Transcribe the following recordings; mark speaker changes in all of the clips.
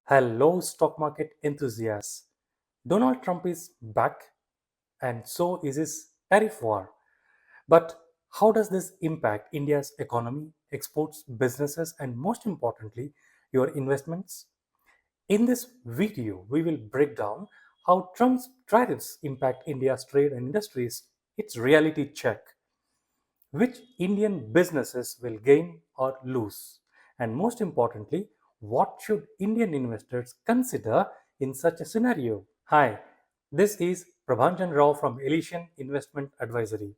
Speaker 1: Hello, stock market enthusiasts. Donald Trump is back, and so is his tariff war. But how does this impact India's economy, exports, businesses, and most importantly, your investments? In this video, we will break down how Trump's tariffs impact India's trade and industries, its reality check, which Indian businesses will gain or lose, and most importantly, what should Indian investors consider in such a scenario? Hi, this is Prabhanjan Rao from Elysian Investment Advisory.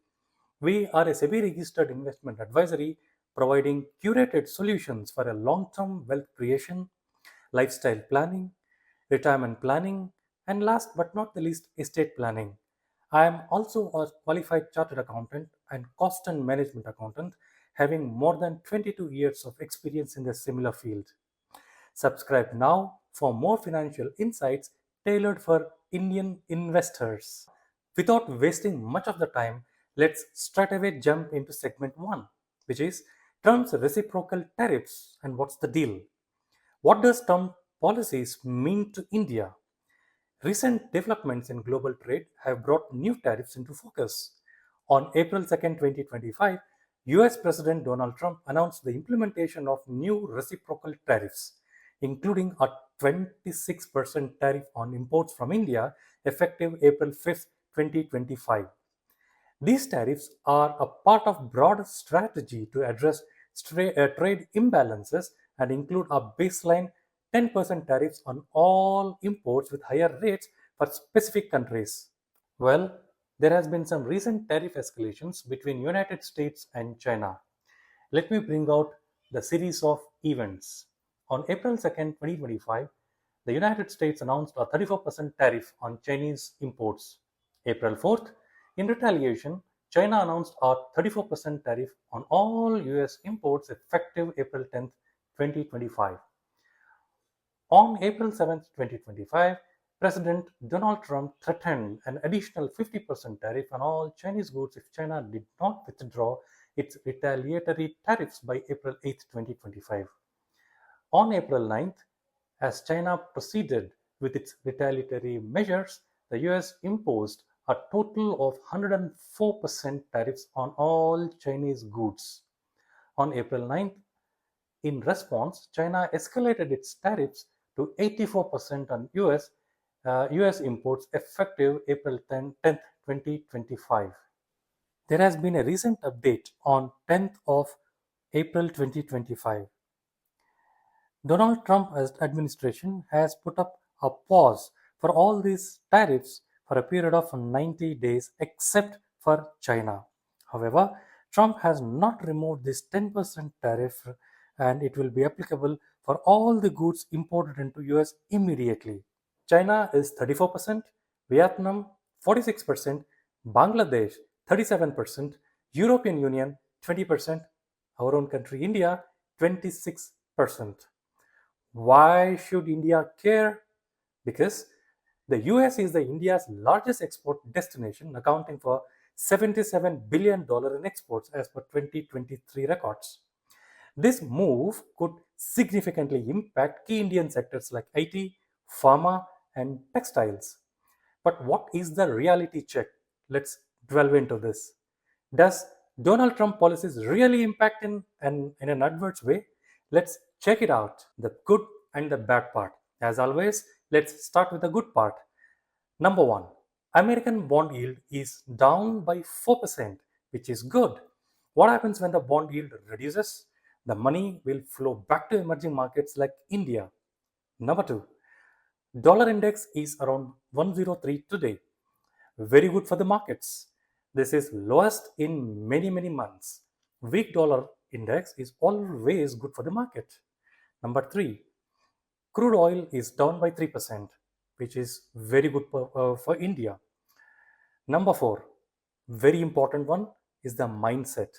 Speaker 1: We are a SEBI registered investment advisory providing curated solutions for a long term wealth creation, lifestyle planning, retirement planning, and last but not the least, estate planning. I am also a qualified chartered accountant and cost and management accountant, having more than 22 years of experience in the similar field. Subscribe now for more financial insights tailored for Indian investors. Without wasting much of the time, let's straight away jump into segment 1, which is Trump's reciprocal tariffs and what's the deal? What does Trump policies mean to India? Recent developments in global trade have brought new tariffs into focus. On April 2nd, 2025, US President Donald Trump announced the implementation of new reciprocal tariffs, including a 26% tariff on imports from India effective April 5th, 2025. These tariffs are a part of broader strategy to address trade imbalances and include a baseline 10% tariffs on all imports with higher rates for specific countries. Well, there has been some recent tariff escalations between United States and China. Let me bring out the series of events. On April 2nd, 2025, the United States announced a 34% tariff on Chinese imports. April 4th, in retaliation, China announced a 34% tariff on all US imports effective April 10th, 2025. On April 7th, 2025, President Donald Trump threatened an additional 50% tariff on all Chinese goods if China did not withdraw its retaliatory tariffs by April 8th, 2025. On April 9th, as China proceeded with its retaliatory measures, the US imposed a total of 104% tariffs on all Chinese goods. On April 9th, in response, China escalated its tariffs to 84% on US imports effective April 10th, 2025. There has been a recent update on 10th of April 2025. Donald Trump administration has put up a pause for all these tariffs for a period of 90 days except for China. However, Trump has not removed this 10% tariff and it will be applicable for all the goods imported into US immediately. China is 34%, Vietnam 46%, Bangladesh 37%, European Union 20%, our own country India 26%. Why should India care? Because the US is the India's largest export destination, accounting for $77 billion in exports as per 2023 records. This move could significantly impact key Indian sectors like IT, pharma, and textiles. But what is the reality check? Let's delve into this. Does Donald Trump policies really impact in an adverse way? Let's check it out, the good and the bad part. As always, let's start with the good part. Number one, American bond yield is down by 4%, which is good. What happens when the bond yield reduces? The money will flow back to emerging markets like India. Number two, dollar index is around 103 today. Very good for the markets. This is lowest in many months. Weak dollar index is always good for the market. Number three, crude oil is down by 3%, which is very good for India. Number four, very important one is the mindset.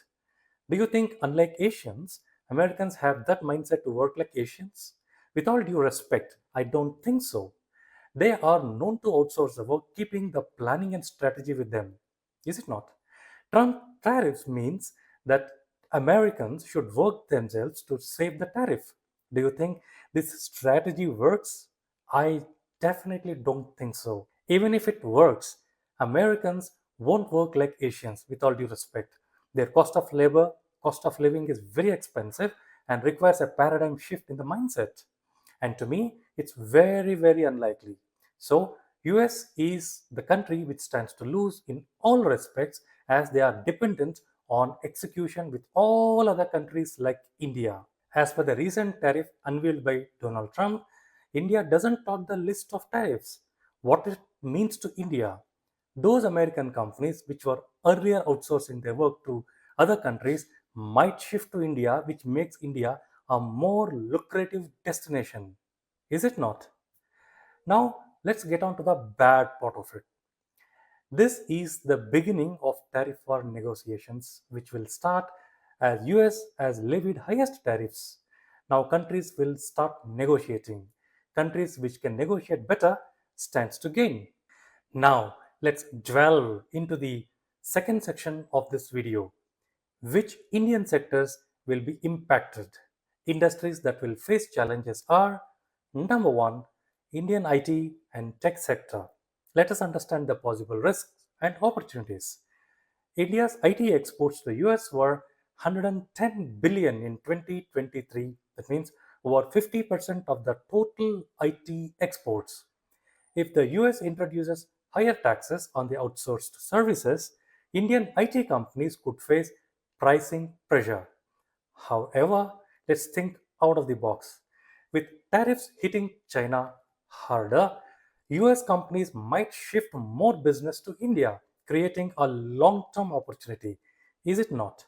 Speaker 1: Do you think, unlike Asians, Americans have that mindset to work like Asians? With all due respect, I don't think so. They are known to outsource the work, keeping the planning and strategy with them. Is it not? Trump tariffs means that Americans should work themselves to save the tariff. Do you think this strategy works? I definitely don't think so. Even if it works, Americans won't work like Asians, with all due respect. Their cost of living is very expensive and requires a paradigm shift in the mindset. And to me, it's very, very unlikely. So, US is the country which stands to lose in all respects as they are dependent on execution with all other countries like India. As per the recent tariff unveiled by Donald Trump, India doesn't top the list of tariffs. What it means to India, those American companies which were earlier outsourcing their work to other countries might shift to India, which makes India a more lucrative destination. Is it not? Now, let's get on to the bad part of it. This is the beginning of tariff war negotiations, which will start as US has levied highest tariffs. Now countries will start negotiating. Countries which can negotiate better stands to gain. Now let's delve into the second section of this video. Which Indian sectors will be impacted? Industries that will face challenges are number one, Indian IT and tech sector. Let us understand the possible risks and opportunities. India's IT exports to the US were 110 billion in 2023. That means over 50% of the total IT exports. If the US introduces higher taxes on the outsourced services, Indian IT companies could face pricing pressure. However, let's think out of the box. With tariffs hitting China harder, US companies might shift more business to India, creating a long term opportunity. Is it not?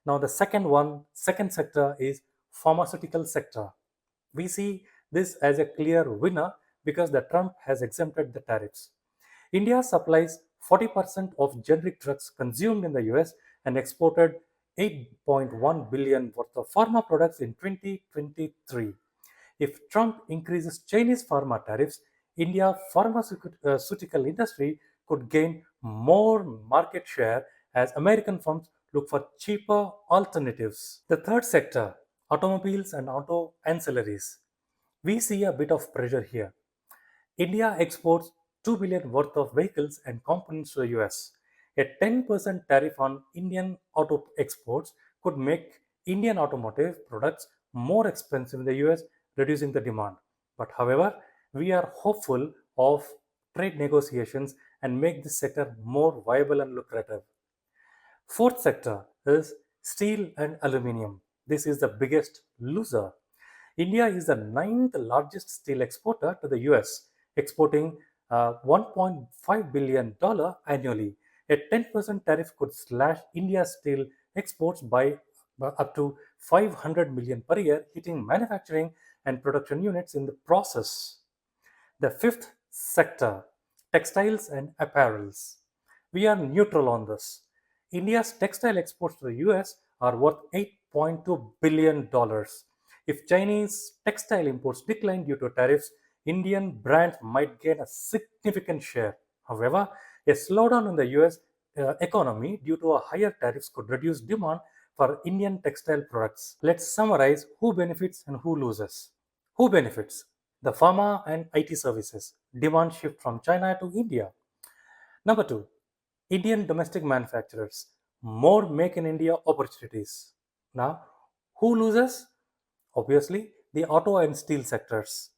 Speaker 1: Now, the second sector is pharmaceutical sector. We see this as a clear winner because the Trump has exempted the tariffs. India supplies 40% of generic drugs consumed in the US and exported 8.1 billion worth of pharma products in 2023. If Trump increases Chinese pharma tariffs, India's pharmaceutical industry could gain more market share as American firms look for cheaper alternatives. The third sector, automobiles and auto ancillaries. We see a bit of pressure here. India exports 2 billion worth of vehicles and components to the US. A 10% tariff on Indian auto exports could make Indian automotive products more expensive in the US, reducing the demand. But however, we are hopeful of trade negotiations and make this sector more viable and lucrative. Fourth sector is steel and aluminium. This is the biggest loser. India is the ninth largest steel exporter to the US, exporting $1.5 billion annually. A 10% tariff could slash India's steel exports by up to 500 million per year, hitting manufacturing and production units in the process. The fifth sector, textiles and apparels. We are neutral on this. India's textile exports to the US are worth $8.2 billion. If Chinese textile imports decline due to tariffs, Indian brands might gain a significant share. However, a slowdown in the US economy due to a higher tariffs could reduce demand for Indian textile products. Let's summarize who benefits and who loses. Who benefits? The pharma and IT services. Demand shift from China to India. Number two, Indian domestic manufacturers. More make in India opportunities. Now, who loses? Obviously, the auto and steel sectors.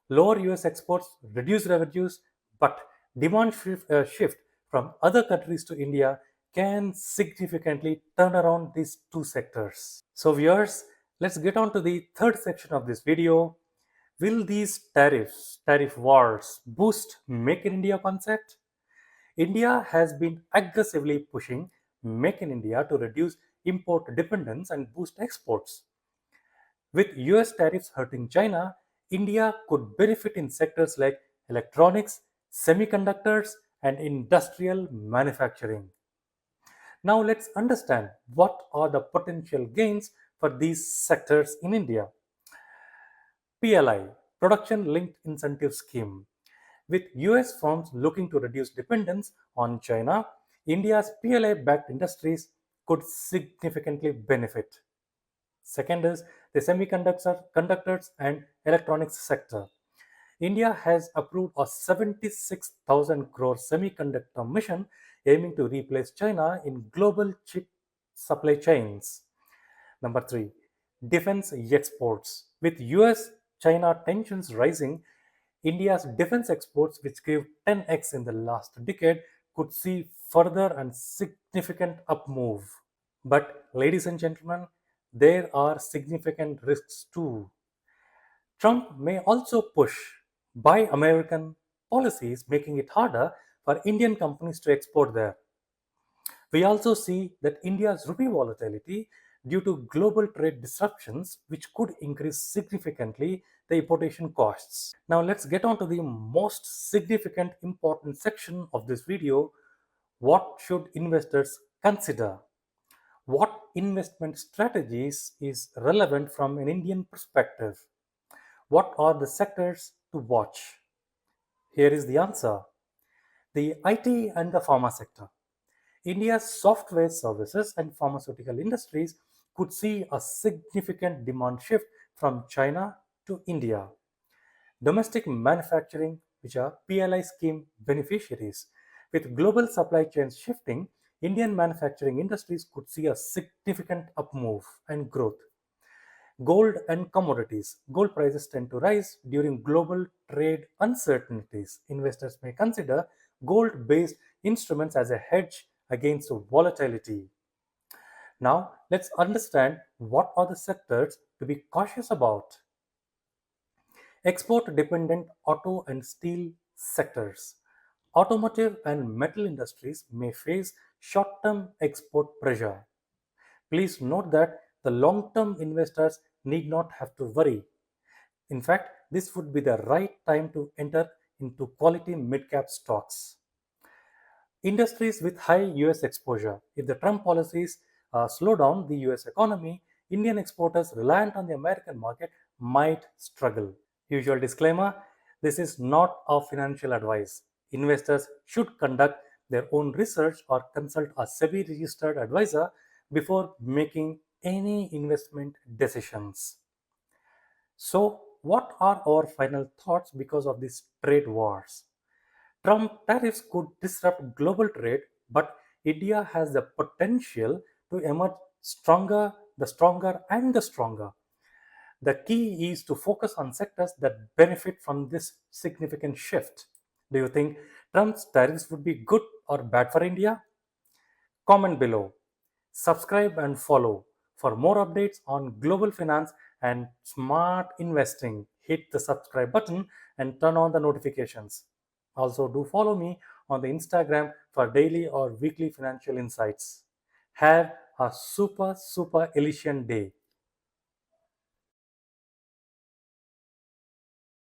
Speaker 1: Lower US exports reduce revenues, but demand shift from other countries to India can significantly turn around these two sectors. So viewers, let's get on to the third section of this video. Will these tariff wars boost Make in India concept? India has been aggressively pushing Make in India to reduce import dependence and boost exports. With US tariffs hurting China, India could benefit in sectors like electronics, semiconductors, and industrial manufacturing. Now let's understand what are the potential gains for these sectors in India. PLI, Production Linked Incentive Scheme. With US firms looking to reduce dependence on China, India's PLI backed industries could significantly benefit. Second is the conductors and electronics sector. India has approved a 76,000 crore semiconductor mission aiming to replace China in global chip supply chains. Number 3, defense exports. With US China tensions rising, India's defense exports, which grew 10x in the last decade, could see further and significant up move. But, ladies and gentlemen, there are significant risks too. Trump may also push Buy American policies, making it harder for Indian companies to export there. We also see that India's rupee volatility due to global trade disruptions, which could increase significantly the importation costs. Now, let's get on to the most significant important section of this video. What should investors consider? What investment strategies is relevant from an Indian perspective? What are the sectors to watch? Here is the answer. The IT and the pharma sector. India's software services and pharmaceutical industries could see a significant demand shift from China to India. Domestic manufacturing, which are PLI scheme beneficiaries. With global supply chains shifting, Indian manufacturing industries could see a significant up move and growth. Gold and commodities. Gold prices tend to rise during global trade uncertainties. Investors may consider gold based instruments as a hedge against volatility. Now, let's understand what are the sectors to be cautious about. Export dependent auto and steel sectors. Automotive and metal industries may face short term export pressure. Please note that the long term investors need not have to worry. In fact, this would be the right time to enter into quality mid cap stocks. Industries with high US exposure. If the Trump policies slow down the US economy, Indian exporters reliant on the American market might struggle. Usual disclaimer, this is not a financial advice. Investors should conduct their own research or consult a SEBI registered advisor before making any investment decisions. So, what are our final thoughts because of these trade wars? Trump tariffs could disrupt global trade, but India has the potential to emerge stronger and the stronger. The key is to focus on sectors that benefit from this significant shift. Do you think Trump's tariffs would be good or bad for India? Comment below. Subscribe and follow for more updates on global finance and smart investing. Hit the subscribe button and turn on the notifications. Also, do follow me on the Instagram for daily or weekly financial insights. Have a super Elysian day.